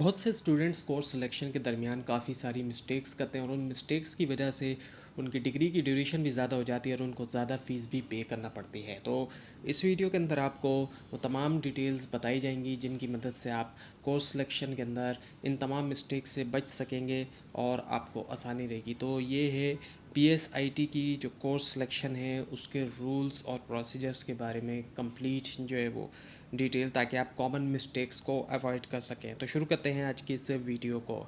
बहुत से students course selection के दरमियान काफ़ी सारी मिस्टेक्स करते हैं और उन मिस्टेक्स की वजह से उनकी डिग्री की ड्यूरेशन भी ज़्यादा हो जाती है और उनको ज़्यादा फ़ीस भी पे करना पड़ती है। तो इस वीडियो के अंदर आपको वो तमाम डिटेल्स बताई जाएंगी जिनकी मदद से आप कोर्स सिलेक्शन के अंदर इन तमाम मिस्टेक्स से बच सकेंगे और आपको आसानी रहेगी। तो ये है PSIT की जो कोर्स सिलेक्शन है उसके रूल्स और प्रोसीजर्स के बारे में कंप्लीट जो है वो डिटेल, ताकि आप कॉमन मिस्टेक्स को अवॉइड कर सकें। तो शुरू करते हैं आज की इस वीडियो को।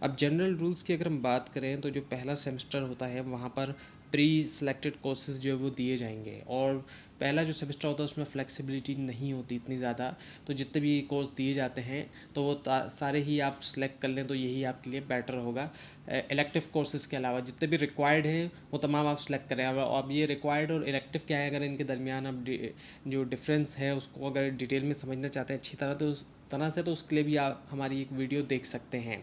अब जनरल रूल्स की अगर हम बात करें तो जो पहला सेमेस्टर होता है वहाँ पर प्री सिलेक्टेड कोर्सेज़ जो है वो दिए जाएंगे और पहला जो सेमेस्टर होता है उसमें फ्लेक्सिबिलिटी नहीं होती इतनी ज़्यादा। तो जितने भी कोर्स दिए जाते हैं तो वो सारे ही आप सेलेक्ट कर लें तो यही आपके लिए बेटर होगा। इलेक्टिव कोर्सेज़ के अलावा जितने भी रिक्वायर्ड हैं वो तमाम आप सेलेक्ट करें। अब ये रिक्वायर्ड और इलेक्टिव क्या है, अगर इनके दरमियान अब जो डिफरेंस है उसको अगर डिटेल में समझना चाहते हैं अच्छी तरह से, तो उसके लिए भी आप हमारी एक वीडियो देख सकते हैं।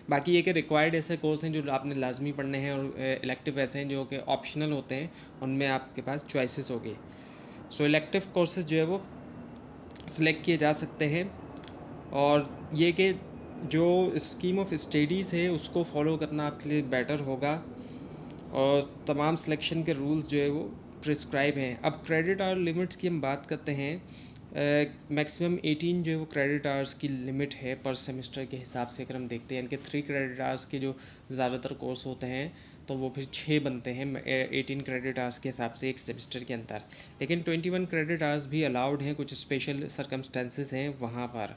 बाकी ये कि रिक्वायर्ड ऐसे कोर्स हैं जो आपने लाजमी पढ़ने हैं और इलेक्टिव ऐसे हैं जो कि ऑप्शनल होते हैं, उनमें आपके पास चॉइसेस होगी। सो इलेक्टिव कोर्सेज जो है वो सिलेक्ट किए जा सकते हैं और ये कि जो स्कीम ऑफ स्टडीज़ है उसको फॉलो करना आपके लिए बेटर होगा और तमाम सिलेक्शन के रूल्स जो है वो प्रिस्क्राइब हैं। अब क्रेडिट आवर लिमिट्स की हम बात करते हैं। मैक्सिमम 18 जो है वो क्रेडिट आवर्स की लिमिट है पर सेमेस्टर के हिसाब से। अगर हम देखते हैं कि 3 क्रेडिट आवर्स के जो ज़्यादातर कोर्स होते हैं तो वो फिर 6 बनते हैं 18 क्रेडिट आवर्स के हिसाब से एक सेमेस्टर के अंदर। लेकिन 21 क्रेडिट आवर्स भी अलाउड हैं, कुछ स्पेशल सर्कमस्टेंसेस हैं वहाँ पर।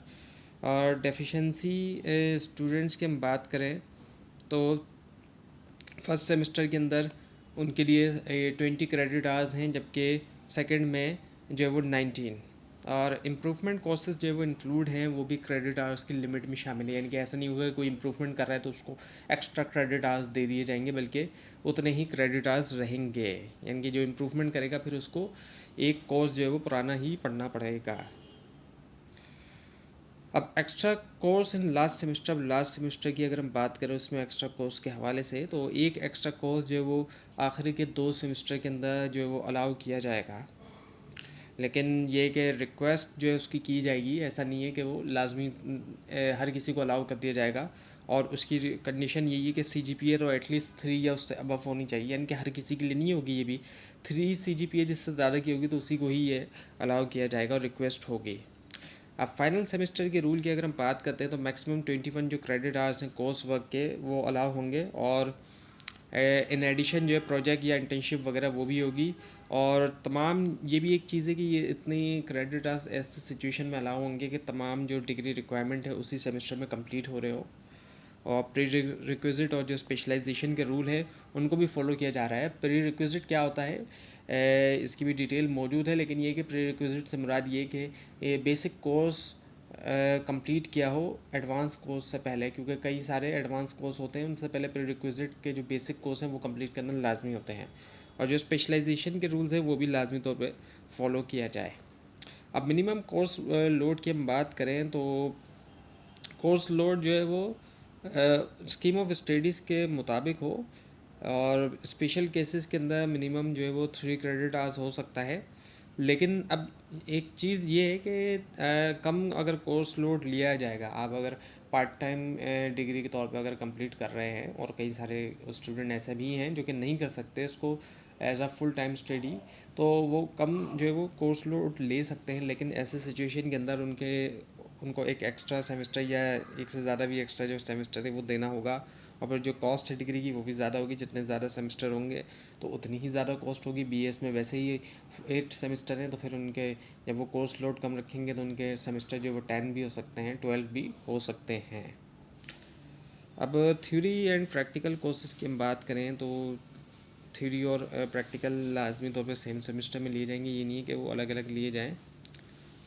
और डेफिशिएंसी स्टूडेंट्स की हम बात करें तो फर्स्ट सेमेस्टर के अंदर उनके लिए 20 क्रेडिट आवर्स हैं, जबकि सेकंड में जो है वो 19। और इम्प्रूवमेंट कोर्सेज जो है वो इंक्लूड हैं, वो भी क्रेडिट आवर्स की लिमिट में शामिल है। यानी कि ऐसा नहीं होगा कोई इम्प्रूवमेंट कर रहा है तो उसको एक्स्ट्रा क्रेडिट आवर्स दे दिए जाएंगे, बल्कि उतने ही क्रेडिट आवर्स रहेंगे। यानी कि जो इम्प्रूवमेंट करेगा फिर उसको एक कोर्स जो है वो पुराना ही पढ़ना पड़ेगा। अब extra course in last semester की अगर हम बात करें उसमें एक्स्ट्रा कोर्स के हवाले से, तो एक एक्स्ट्रा कोर्स जो है वो आखिरी के 2 सेमेस्टर के अंदर जो है वो अलाउ किया जाएगा। लेकिन ये कि रिक्वेस्ट जो है उसकी की जाएगी, ऐसा नहीं है कि वो लाजमी हर किसी को अलाउ कर दिया जाएगा। और उसकी कंडीशन यही है कि CGPA तो एटलीस्ट 3 या उससे अबव होनी चाहिए। यानी कि हर किसी के लिए नहीं होगी ये भी। 3 CGPA जिससे ज़्यादा की होगी तो उसी को ही ये अलाउ किया जाएगा और रिक्वेस्ट होगी। अब फाइनल सेमेस्टर के रूल की अगर हम बात करते हैं तो मैक्सिमम 21 जो क्रेडिट आवर्स हैं कोर्स वर्क के वो अलाउ होंगे और इन एडिशन जो है प्रोजेक्ट या इंटर्नशिप वगैरह वो भी होगी। और तमाम ये भी एक चीज़ है कि ये इतनी क्रेडिट आवर्स ऐसे सिचुएशन में अलाउ होंगे कि तमाम जो डिग्री रिक्वायरमेंट है उसी सेमेस्टर में कंप्लीट हो रहे हो। और प्री रिक्विजिट और जो स्पेशलाइजेशन के रूल है उनको भी फॉलो किया जा रहा है। प्री रिक्विजिट क्या होता है, इसकी भी डिटेल मौजूद है, लेकिन ये कि प्री रिक्विजिट से मुराद ये कि बेसिक कोर्स कंप्लीट किया हो एडवांस कोर्स से पहले, क्योंकि कई सारे एडवांस कोर्स होते हैं उनसे पहले प्री रिक्विजिट के जो बेसिक कोर्स हैं वो कंप्लीट करना लाजमी होते हैं। और जो स्पेशलाइजेशन के रूल्स हैं वो भी लाजमी तौर पे फॉलो किया जाए। अब मिनिमम कोर्स लोड की हम बात करें तो कोर्स लोड जो है वो स्कीम ऑफ स्टडीज़ के मुताबिक हो और स्पेशल केसेस के अंदर मिनिमम जो है वो 3 क्रेडिट आवर्स हो सकता है। लेकिन अब एक चीज़ ये है कि कम अगर कोर्स लोड लिया जाएगा, आप अगर पार्ट टाइम डिग्री के तौर पे अगर कंप्लीट कर रहे हैं, और कई सारे स्टूडेंट ऐसे भी हैं जो कि नहीं कर सकते इसको as a full time study, तो वो कम जो है वो कोर्स लोड ले सकते हैं। लेकिन ऐसे सिचुएशन के अंदर उनको एक एक्स्ट्रा सेमेस्टर या एक से ज़्यादा भी एक्स्ट्रा जो सेमेस्टर है वो देना होगा। और फिर जो कॉस्ट है डिग्री की वो भी ज़्यादा होगी, जितने ज़्यादा सेमेस्टर होंगे तो उतनी ही ज़्यादा कॉस्ट होगी। BS में वैसे ही 8 सेमेस्टर हैं, तो फिर उनके जब वो कोर्स लोड कम रखेंगे तो उनके सेमेस्टर जो वो 10 भी हो सकते हैं, 12 भी हो सकते हैं। अब थ्योरी एंड प्रैक्टिकल कोर्सेज की हम बात करें तो थ्योरी और प्रैक्टिकल लाजमी तौर पे सेम सेमेस्टर में लिए जाएंगे। ये नहीं है कि वो अलग अलग लिए जाएँ,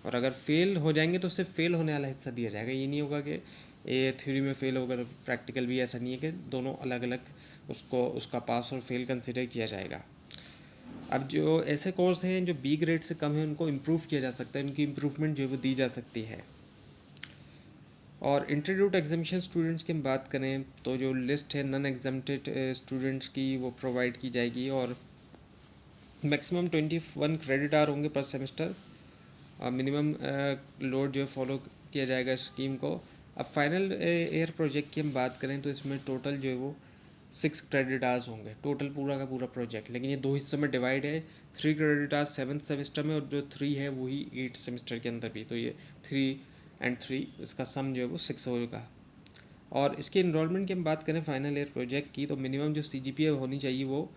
और अगर फेल हो जाएंगे तो सिर्फ फेल होने वाला हिस्सा दिया जाएगा। ये नहीं होगा कि ये थ्योरी में फेल होकर प्रैक्टिकल भी, ऐसा नहीं है कि दोनों अलग अलग उसको उसका पास और फेल कंसिडर किया जाएगा। अब जो ऐसे कोर्स हैं जो B ग्रेड से कम है उनको इम्प्रूव किया जा सकता है, उनकी इम्प्रूवमेंट जो है वो दी जा सकती है। और इंटरव्यू एग्जामिनेशन स्टूडेंट्स की हम बात करें तो जो लिस्ट है नॉन एग्जाम्प्टेड स्टूडेंट्स की वो प्रोवाइड की जाएगी और मैक्सिमम 21 क्रेडिट आवर होंगे पर सेमेस्टर। मिनिमम लोड जो है फॉलो किया जाएगा स्कीम को। अब फाइनल ईयर प्रोजेक्ट की हम बात करें तो इसमें टोटल जो है वो 6 क्रेडिट आवर्स होंगे टोटल पूरा का पूरा प्रोजेक्ट, लेकिन ये 2 हिस्सों में डिवाइड है। 3 क्रेडिट आवर्स 7th सेमेस्टर में और जो 3 है वही 8th सेमेस्टर के अंदर भी, तो ये 3 और 3 इसका सम जो है वो 6 होगा। और इसकी इनरोलमेंट की हम बात करें फाइनल ईयर प्रोजेक्ट की, तो मिनिमम जो CGPA होनी चाहिए वो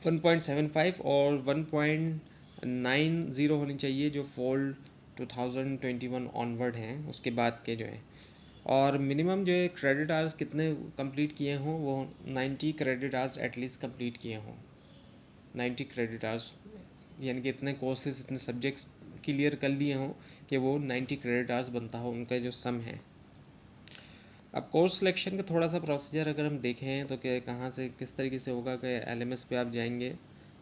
1.75 और 1.90 होनी चाहिए जो फॉल 2021 ऑनवर्ड हैं उसके बाद के जो हैं। और मिनिमम जो है क्रेडिट आवर्स कितने कंप्लीट किए हों, वो 90 क्रेडिट आवर्स एटलीस्ट कंप्लीट किए हों। 90 क्रेडिट आवर्स यानी कि इतने कोर्सेज इतने सब्जेक्ट्स क्लियर कर लिए हों कि वो 90 क्रेडिट आवर्स बनता हो उनका जो सम है। अब कोर्स सिलेक्शन का थोड़ा सा प्रोसीजर अगर हम देखें तो क्या कहाँ से किस तरीके से होगा कि LMS पे आप जाएंगे,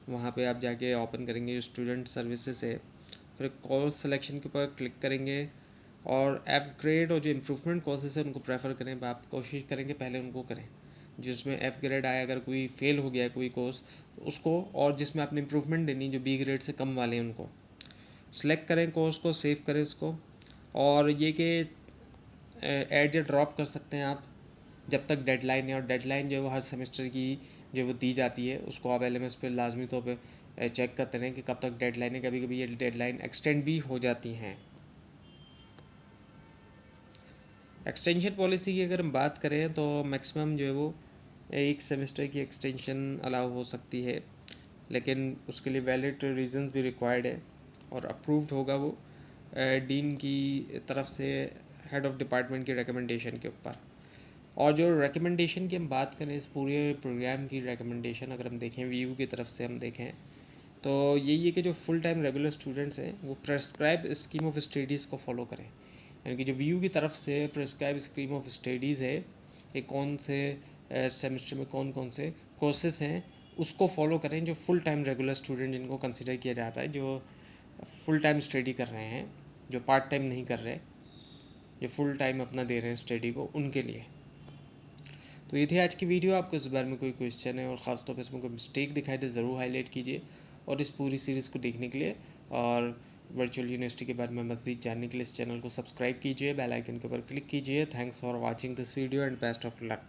वहाँ पे आप जाके ओपन करेंगे जो स्टूडेंट सर्विसेज है, फिर कोर्स सिलेक्शन के ऊपर क्लिक करेंगे और F ग्रेड और जो इम्प्रूवमेंट कोर्सेज है उनको प्रेफर करें। आप कोशिश करेंगे पहले उनको करें जिसमें F ग्रेड आया, अगर कोई फेल हो गया कोई कोर्स तो उसको, और जिसमें आपने इम्प्रूवमेंट देनी जो B ग्रेड से कम वाले हैं उनको सेलेक्ट करें, कोर्स को सेव करें उसको। और ये कि ऐड या ड्रॉप कर सकते हैं आप जब तक डेडलाइन है, और डेडलाइन जो है वो हर सेमेस्टर की जो वो दी जाती है उसको आप LMS पे लाजमी तौर पे चेक करते रहें कि कब तक डेडलाइन है। कभी कभी ये डेडलाइन एक्सटेंड भी हो जाती हैं। एक्सटेंशन पॉलिसी की अगर हम बात करें तो मैक्सिमम जो है वो एक सेमेस्टर की एक्सटेंशन अलाउ हो सकती है, लेकिन उसके लिए वैलिड रीजंस भी रिक्वायर्ड है और अप्रूव्ड होगा वो डीन की तरफ से, हेड ऑफ डिपार्टमेंट की रिकमेंडेशन के ऊपर। और जो रिकमेंडेशन की हम बात करें इस पूरे प्रोग्राम की रिकमेंडेशन अगर हम देखें VU की तरफ से हम देखें तो यही है कि जो फुल टाइम रेगुलर स्टूडेंट्स हैं वो प्रेस्क्राइब स्कीम ऑफ स्टडीज़ को फॉलो करें। यानी कि जो VU की तरफ से प्रेस्क्राइब स्कीम ऑफ स्टडीज़ है कि कौन से सेमेस्टर में कौन कौन से कोर्सेज हैं उसको फॉलो करें, जो फुल टाइम रेगुलर स्टूडेंट जिनको कंसिडर किया जाता है, जो फुल टाइम स्टडी कर रहे हैं, जो पार्ट टाइम नहीं कर रहे, जो फुल टाइम अपना दे रहे हैं स्टडी को, उनके लिए। तो ये थी आज की वीडियो। आपको इस बारे में कोई क्वेश्चन है और ख़ास तौर पर इसमें कोई मिस्टेक दिखाई दे ज़रूर हाईलाइट कीजिए। और इस पूरी सीरीज़ को देखने के लिए और वर्चुअल यूनिवर्सिटी के बारे में मज़ीद जानने के लिए इस चैनल को सब्सक्राइब कीजिए, बेल आइकन के ऊपर क्लिक कीजिए। Thanks for watching this video and best of luck.